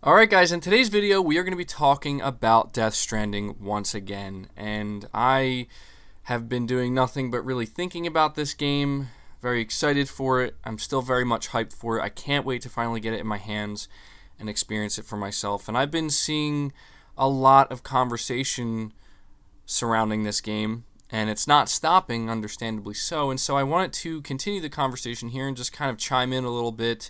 Alright guys, in today's video we are going to be talking about Death Stranding once again, and I have been doing nothing but really thinking about this game, very excited for it. I'm still very much hyped for it. I can't wait to finally get it in my hands and experience it for myself, and I've been seeing a lot of conversation surrounding this game, and it's not stopping, understandably so, and so I wanted to continue the conversation here and just kind of chime in a little bit.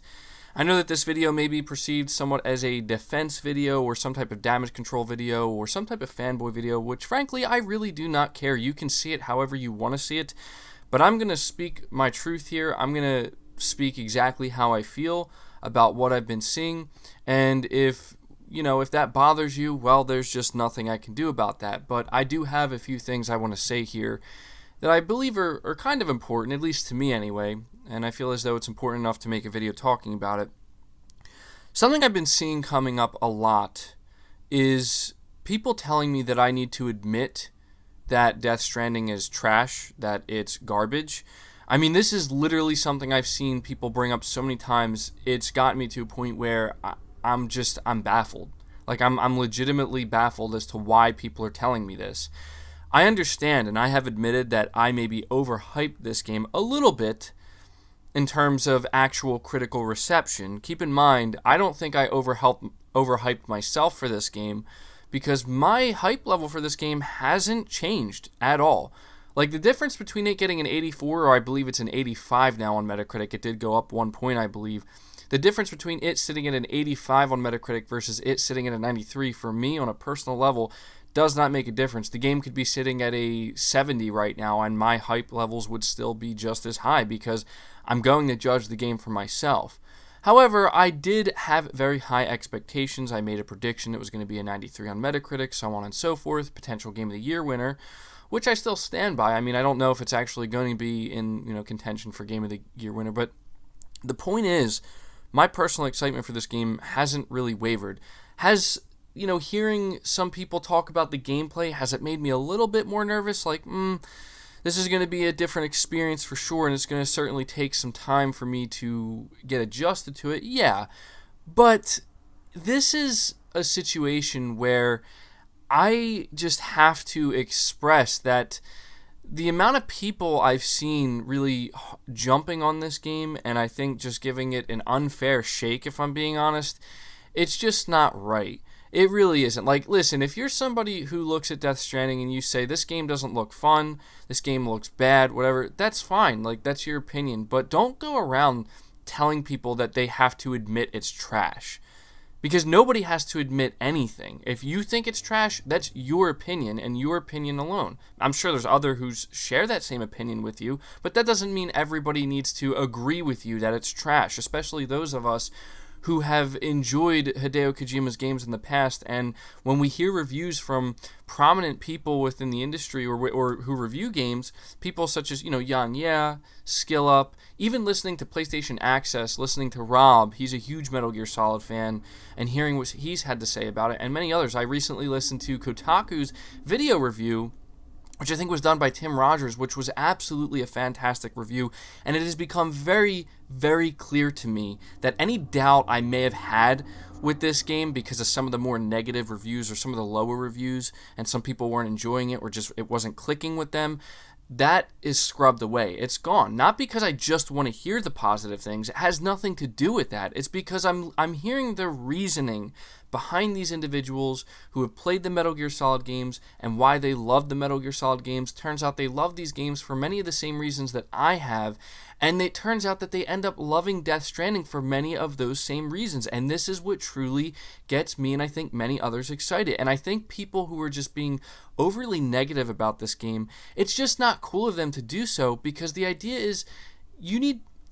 I know that this video may be perceived somewhat as a defense video or some type of damage control video or some type of fanboy video, which frankly I really do not care. You can see it however you want to see it, but I'm going to speak my truth here. I'm going to speak exactly how I feel about what I've been seeing, and if that bothers you, well, there's just nothing I can do about that. But I do have a few things I want to say here that I believe are kind of important, at least to me anyway, and I feel as though it's important enough to make a video talking about it. Something I've been seeing coming up a lot is people telling me that I need to admit that Death Stranding is trash, that it's garbage. I mean, this is literally something I've seen people bring up so many times. It's gotten me to a point where I'm baffled. Like, I'm legitimately baffled as to why people are telling me this. I understand, and I have admitted that I maybe overhyped this game a little bit in terms of actual critical reception. Keep in mind, I don't think I overhyped myself for this game, because my hype level for this game hasn't changed at all. Like, the difference between it getting an 84, or I believe it's an 85 now on Metacritic, it did go up 1 point, I believe. The difference between it sitting at an 85 on Metacritic versus it sitting at a 93, for me on a personal level, does not make a difference. The game could be sitting at a 70 right now, and my hype levels would still be just as high, because I'm going to judge the game for myself. However, I did have very high expectations. I made a prediction it was going to be a 93 on Metacritic, so on and so forth, potential Game of the Year winner, which I still stand by. I mean, I don't know if it's actually going to be in contention for Game of the Year winner, but the point is, my personal excitement for this game hasn't really wavered. Hearing some people talk about the gameplay, has it made me a little bit more nervous? Like, this is going to be a different experience for sure, and it's going to certainly take some time for me to get adjusted to it. Yeah, but this is a situation where I just have to express that the amount of people I've seen really jumping on this game, and I think just giving it an unfair shake, if I'm being honest, it's just not right. It really isn't. Like, listen, if you're somebody who looks at Death Stranding and you say, this game doesn't look fun, this game looks bad, whatever, that's fine. Like, that's your opinion. But don't go around telling people that they have to admit it's trash. Because nobody has to admit anything. If you think it's trash, that's your opinion and your opinion alone. I'm sure there's others who share that same opinion with you, but that doesn't mean everybody needs to agree with you that it's trash, especially those of us who have enjoyed Hideo Kojima's games in the past. And when we hear reviews from prominent people within the industry or who review games, people such as, Yang Yeah, Skill Up, even listening to PlayStation Access, listening to Rob, he's a huge Metal Gear Solid fan, and hearing what he's had to say about it, and many others. I recently listened to Kotaku's video review, which I think was done by Tim Rogers, which was absolutely a fantastic review, and it has become very, very clear to me that any doubt I may have had with this game because of some of the more negative reviews or some of the lower reviews, and some people weren't enjoying it or just it wasn't clicking with them, that is scrubbed away. It's gone. Not because I just want to hear the positive things. It has nothing to do with that. It's because I'm hearing the reasoning behind these individuals who have played the Metal Gear Solid games and why they love the Metal Gear Solid games. Turns out they love these games for many of the same reasons that I have, and it turns out that they end up loving Death Stranding for many of those same reasons, and this is what truly gets me and I think many others excited. And I think people who are just being overly negative about this game, it's just not cool of them to do so, because the idea is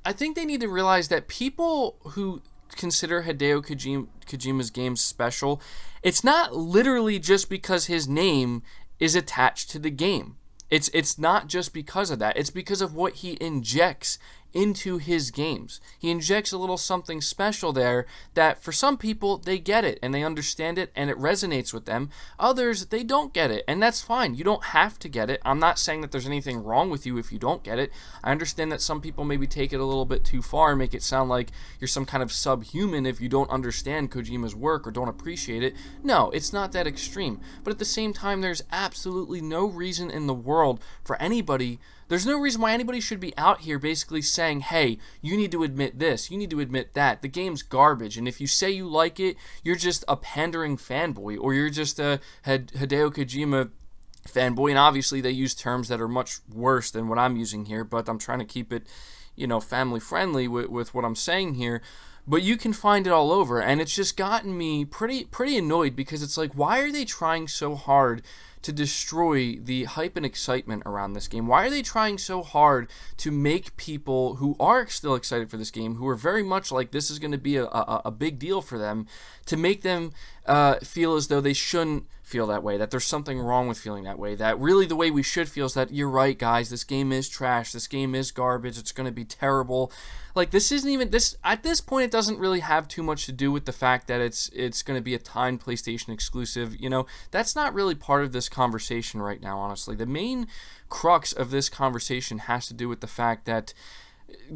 I think they need to realize that people who consider Hideo Kojima's games special, it's not literally just because his name is attached to the game. It's not just because of that. It's because of what he injects into his games. He injects a little something special there that for some people, they get it and they understand it and it resonates with them. Others, they don't get it, and that's fine. You don't have to get it. I'm not saying that there's anything wrong with you if you don't get it. I understand that some people maybe take it a little bit too far and make it sound like you're some kind of subhuman if you don't understand Kojima's work or don't appreciate it. No, it's not that extreme. But at the same time, there's absolutely no reason in the world for anybody. There's no reason why anybody should be out here basically saying, hey, you need to admit this, you need to admit that. The game's garbage, and if you say you like it, you're just a pandering fanboy, or you're just a Hideo Kojima fanboy. And obviously they use terms that are much worse than what I'm using here, but I'm trying to keep it, family friendly with what I'm saying here. But you can find it all over, and it's just gotten me pretty annoyed, because it's like, why are they trying so hard to destroy the hype and excitement around this game? Why are they trying so hard to make people who are still excited for this game, who are very much like this is going to be a big deal for them, to make them feel as though they shouldn't feel that way, that there's something wrong with feeling that way, that really the way we should feel is that, you're right, guys, this game is trash, this game is garbage, it's going to be terrible. Like, this isn't even, at this point, it doesn't really have too much to do with the fact that it's going to be a timed PlayStation exclusive. That's not really part of this conversation right now, honestly. The main crux of this conversation has to do with the fact that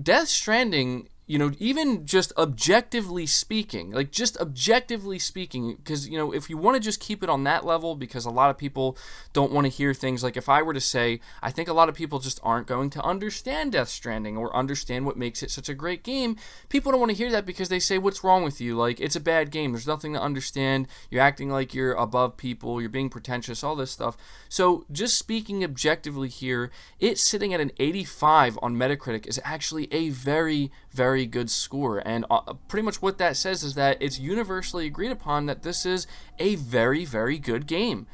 Death Stranding, even just objectively speaking, because, if you want to just keep it on that level, because a lot of people don't want to hear things like, if I were to say, I think a lot of people just aren't going to understand Death Stranding or understand what makes it such a great game. People don't want to hear that because they say, what's wrong with you? Like, it's a bad game. There's nothing to understand. You're acting like you're above people. You're being pretentious, all this stuff. So just speaking objectively here, it sitting at an 85 on Metacritic is actually a very, very good score, and pretty much what that says is that it's universally agreed upon that this is a very, very good game,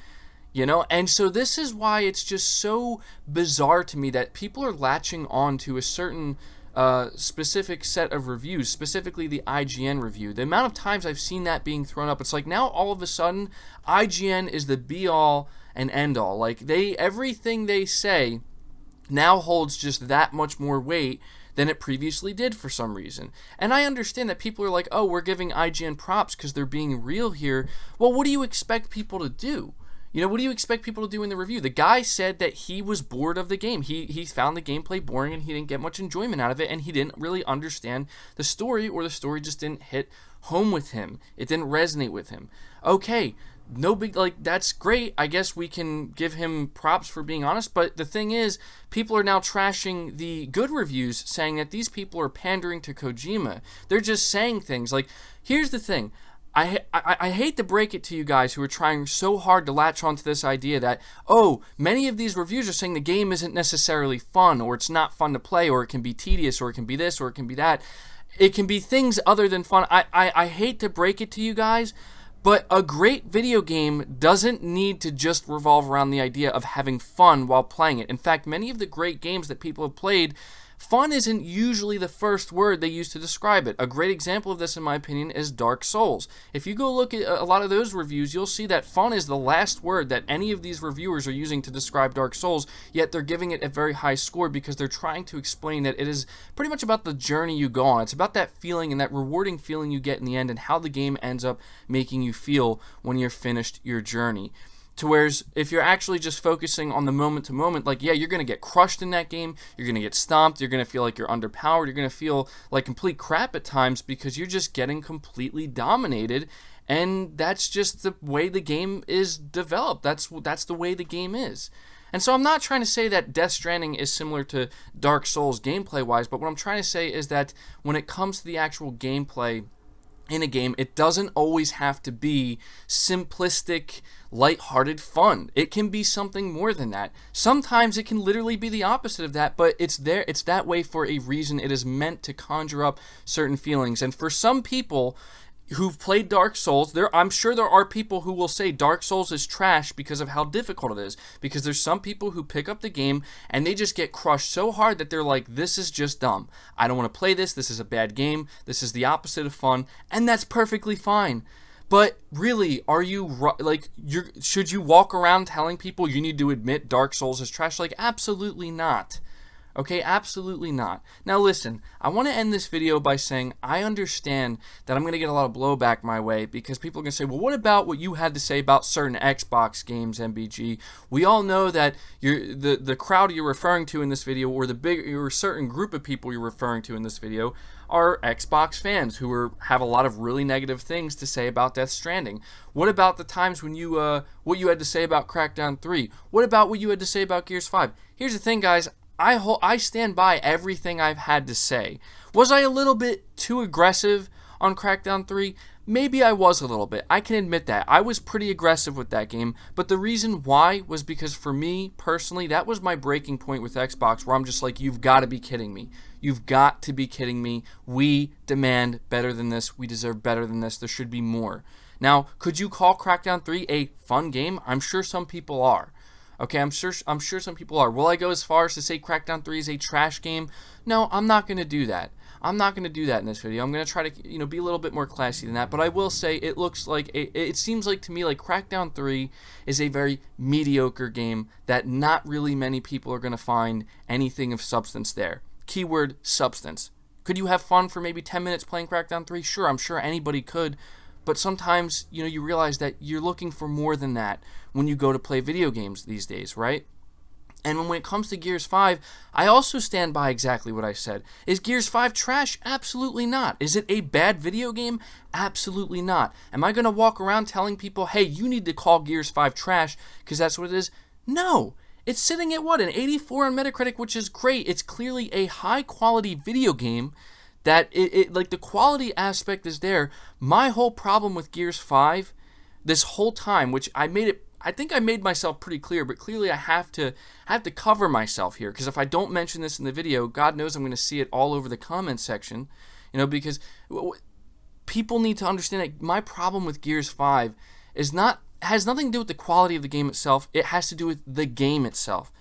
and so this is why it's just so bizarre to me that people are latching on to a certain specific set of reviews, specifically the IGN review. The amount of times I've seen that being thrown up, it's like now all of a sudden IGN is the be all and end all. Like, everything they say now holds just that much more weight than it previously did for some reason. And I understand that people are like, oh, we're giving IGN props because they're being real here. Well, what do you expect people to do? What do you expect people to do in the review? The guy said that he was bored of the game. He found the gameplay boring and he didn't get much enjoyment out of it, and he didn't really understand the story, or the story just didn't hit home with him. It didn't resonate with him. Okay, no big, that's great. I guess we can give him props for being honest, but the thing is, people are now trashing the good reviews, saying that these people are pandering to Kojima. They're just saying things like, here's the thing. I hate to break it to you guys who are trying so hard to latch onto this idea that, oh, many of these reviews are saying the game isn't necessarily fun, or it's not fun to play, or it can be tedious, or it can be this, or it can be that. It can be things other than fun. I hate to break it to you guys, but a great video game doesn't need to just revolve around the idea of having fun while playing it. In fact, many of the great games that people have played, fun isn't usually the first word they use to describe it. A great example of this, in my opinion, is Dark Souls. If you go look at a lot of those reviews, you'll see that fun is the last word that any of these reviewers are using to describe Dark Souls, yet they're giving it a very high score because they're trying to explain that it is pretty much about the journey you go on. It's about that feeling and that rewarding feeling you get in the end, and how the game ends up making you feel when you're finished your journey. To whereas if you're actually just focusing on the moment to moment, like, yeah, you're going to get crushed in that game, you're going to get stomped, you're going to feel like you're underpowered, you're going to feel like complete crap at times because you're just getting completely dominated, and that's just the way the game is developed. That's the way the game is. And so I'm not trying to say that Death Stranding is similar to Dark Souls gameplay-wise, but what I'm trying to say is that when it comes to the actual gameplay in a game, it doesn't always have to be simplistic, lighthearted fun. It can be something more than that. Sometimes it can literally be the opposite of that, but it's that way for a reason. It is meant to conjure up certain feelings. And for some people who've played Dark Souls, I'm sure there are people who will say Dark Souls is trash because of how difficult it is. Because there's some people who pick up the game and they just get crushed so hard that they're like, this is just dumb. I don't want to play this. This is a bad game. This is the opposite of fun. And that's perfectly fine. But really, should you walk around telling people you need to admit Dark Souls is trash? Like, absolutely not. Okay, absolutely not. Now listen, I want to end this video by saying I understand that I'm going to get a lot of blowback my way because people are going to say, well, what about what you had to say about certain Xbox games, MBG? We all know that the crowd you're referring to in this video, or a certain group of people you're referring to in this video, are Xbox fans who have a lot of really negative things to say about Death Stranding. What about the times when what you had to say about Crackdown 3? What about what you had to say about Gears 5? Here's the thing, guys. I stand by everything I've had to say. Was I a little bit too aggressive on Crackdown 3? Maybe I was a little bit. I can admit that. I was pretty aggressive with that game, but the reason why was because for me, personally, that was my breaking point with Xbox, where I'm just like, you've got to be kidding me. You've got to be kidding me. We demand better than this. We deserve better than this. There should be more. Now, could you call Crackdown 3 a fun game? I'm sure some people are. Okay, I'm sure some people are. Will I go as far as to say Crackdown 3 is a trash game? No, I'm not going to do that. I'm not going to do that in this video. I'm going to try to, be a little bit more classy than that. But I will say it seems like to me like Crackdown 3 is a very mediocre game that not really many people are going to find anything of substance there. Keyword substance. Could you have fun for maybe 10 minutes playing Crackdown 3? Sure, I'm sure anybody could. But sometimes, you realize that you're looking for more than that when you go to play video games these days, right? And when it comes to Gears 5, I also stand by exactly what I said. Is Gears 5 trash? Absolutely not. Is it a bad video game? Absolutely not. Am I going to walk around telling people, hey, you need to call Gears 5 trash because that's what it is? No. It's sitting at an 84 on Metacritic, which is great. It's clearly a high-quality video game that the quality aspect is there. My whole problem with Gears 5 this whole time, which I think I made myself pretty clear, but clearly I have to cover myself here, because if I don't mention this in the video, God knows I'm going to see it all over the comments section, because people need to understand that my problem with Gears 5 has nothing to do with the quality of the game itself. It has to do with the game itself.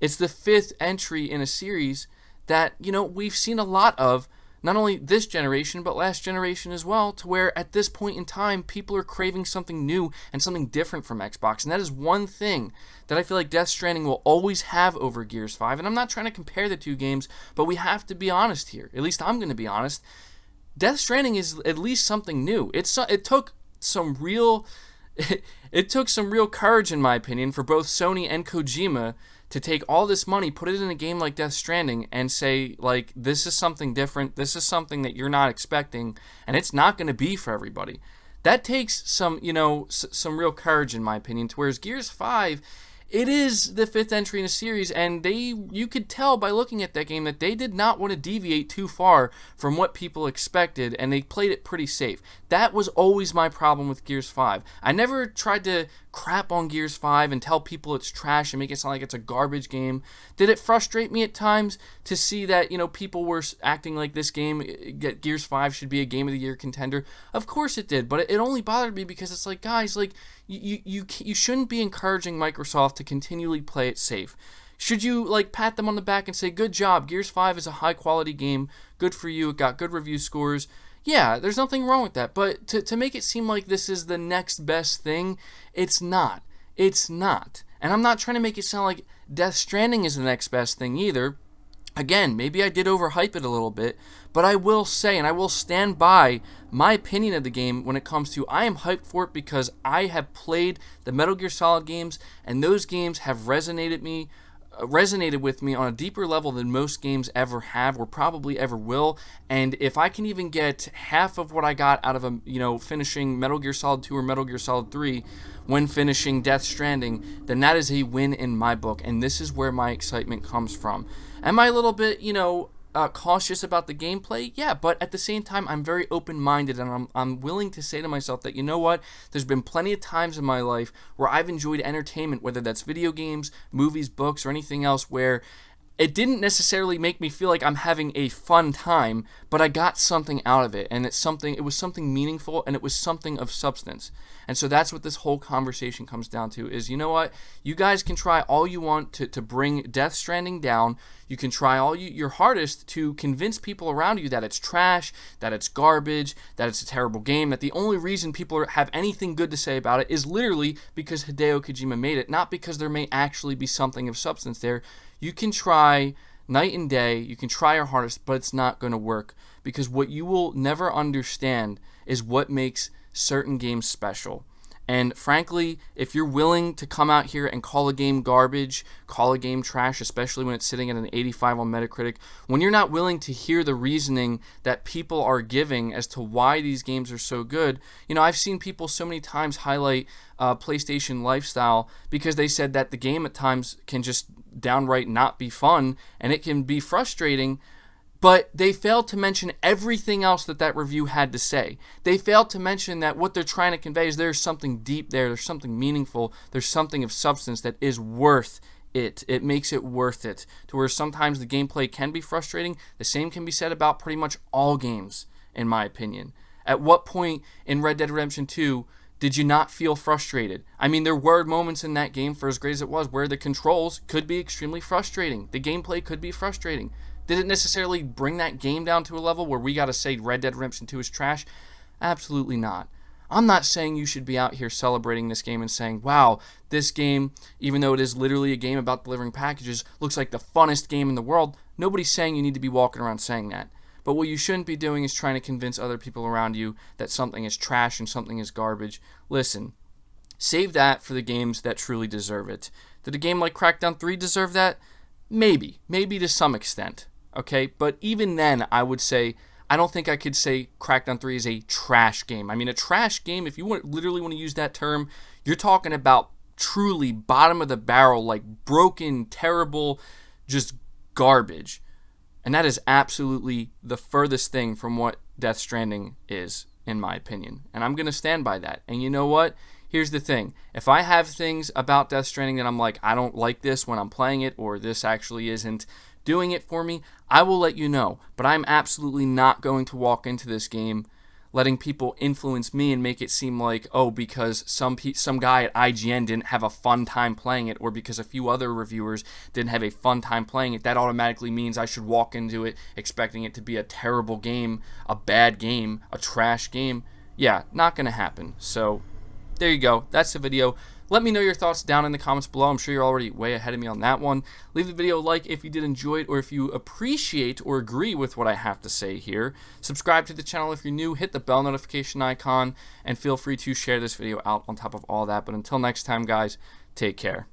It's the 5th entry in a series that, we've seen a lot of, not only this generation, but last generation as well, to where at this point in time, people are craving something new and something different from Xbox. And that is one thing that I feel like Death Stranding will always have over Gears 5. And I'm not trying to compare the two games, but we have to be honest here. At least I'm going to be honest. Death Stranding is at least something new. It took some real courage, in my opinion, for both Sony and Kojima to take all this money, put it in a game like Death Stranding, and say, this is something different, this is something that you're not expecting, and it's not going to be for everybody. That takes some real courage, in my opinion, to whereas Gears 5, it is the 5th entry in a series, and you could tell by looking at that game that they did not want to deviate too far from what people expected, and they played it pretty safe. That was always my problem with Gears 5. I never tried to crap on Gears 5 and tell people it's trash and make it sound like it's a garbage game. Did it frustrate me at times to see that, people were acting like this game, Gears 5 should be a Game of the Year contender? Of course it did, but it only bothered me because it's like, guys, you shouldn't be encouraging Microsoft to continually play it safe. Should you pat them on the back and say, good job, Gears 5 is a high quality game, good for you, it got good review scores? Yeah, there's nothing wrong with that, but to make it seem like this is the next best thing, it's not. It's not. And I'm not trying to make it sound like Death Stranding is the next best thing either. Again, maybe I did overhype it a little bit, but I will say, and I will stand by my opinion of the game when it comes to, I am hyped for it because I have played the Metal Gear Solid games, and those games have resonated with me on a deeper level than most games ever have or probably ever will. And if I can even get half of what I got out of finishing Metal Gear Solid 2 or Metal Gear Solid 3 when finishing Death Stranding, then that is a win in my book, and this is where my excitement comes from. Am I a little bit, cautious about the gameplay? Yeah, but at the same time, I'm very open-minded, and I'm willing to say to myself that, you know what, there's been plenty of times in my life where I've enjoyed entertainment, whether that's video games, movies, books, or anything else, where it didn't necessarily make me feel like I'm having a fun time, but I got something out of it, and it was something meaningful, and it was something of substance. And so that's what this whole conversation comes down to, is, you know what, you guys can try all you want to bring Death Stranding down. You can try your hardest to convince people around you that it's trash, that it's garbage, that it's a terrible game, that the only reason people have anything good to say about it is literally because Hideo Kojima made it, not because there may actually be something of substance there. You can try night and day. You can try your hardest, but it's not going to work, because what you will never understand is what makes certain games special. And frankly, if you're willing to come out here and call a game garbage, call a game trash, especially when it's sitting at an 85 on Metacritic, when you're not willing to hear the reasoning that people are giving as to why these games are so good, I've seen people so many times highlight PlayStation Lifestyle because they said that the game at times can just downright not be fun and it can be frustrating. But they failed to mention everything else that review had to say. They failed to mention that what they're trying to convey is there's something deep there, there's something meaningful, there's something of substance that is worth it. It makes it worth it. To where sometimes the gameplay can be frustrating. The same can be said about pretty much all games, in my opinion. At what point in Red Dead Redemption 2 did you not feel frustrated? I mean, there were moments in that game, for as great as it was, where the controls could be extremely frustrating. The gameplay could be frustrating. Did it necessarily bring that game down to a level where we got to say Red Dead Redemption 2 is trash? Absolutely not. I'm not saying you should be out here celebrating this game and saying, wow, this game, even though it is literally a game about delivering packages, looks like the funnest game in the world. Nobody's saying you need to be walking around saying that. But what you shouldn't be doing is trying to convince other people around you that something is trash and something is garbage. Listen, save that for the games that truly deserve it. Did a game like Crackdown 3 deserve that? Maybe to some extent. Okay, but even then, I would say, I don't think I could say Crackdown 3 is a trash game. I mean, a trash game, if you literally want to use that term, you're talking about truly bottom of the barrel, like broken, terrible, just garbage. And that is absolutely the furthest thing from what Death Stranding is, in my opinion. And I'm going to stand by that. And you know what? Here's the thing. If I have things about Death Stranding that I'm like, I don't like this when I'm playing it, or this actually isn't doing it for me, I will let you know. But I'm absolutely not going to walk into this game letting people influence me and make it seem like, oh, because some guy at IGN didn't have a fun time playing it, or because a few other reviewers didn't have a fun time playing it, that automatically means I should walk into it expecting it to be a terrible game, a bad game, a trash game. Yeah, not going to happen. So there you go. That's the video. Let me know your thoughts down in the comments below. I'm sure you're already way ahead of me on that one. Leave the video a like if you did enjoy it, or if you appreciate or agree with what I have to say here. Subscribe to the channel if you're new. Hit the bell notification icon, and feel free to share this video out on top of all that. But until next time, guys, take care.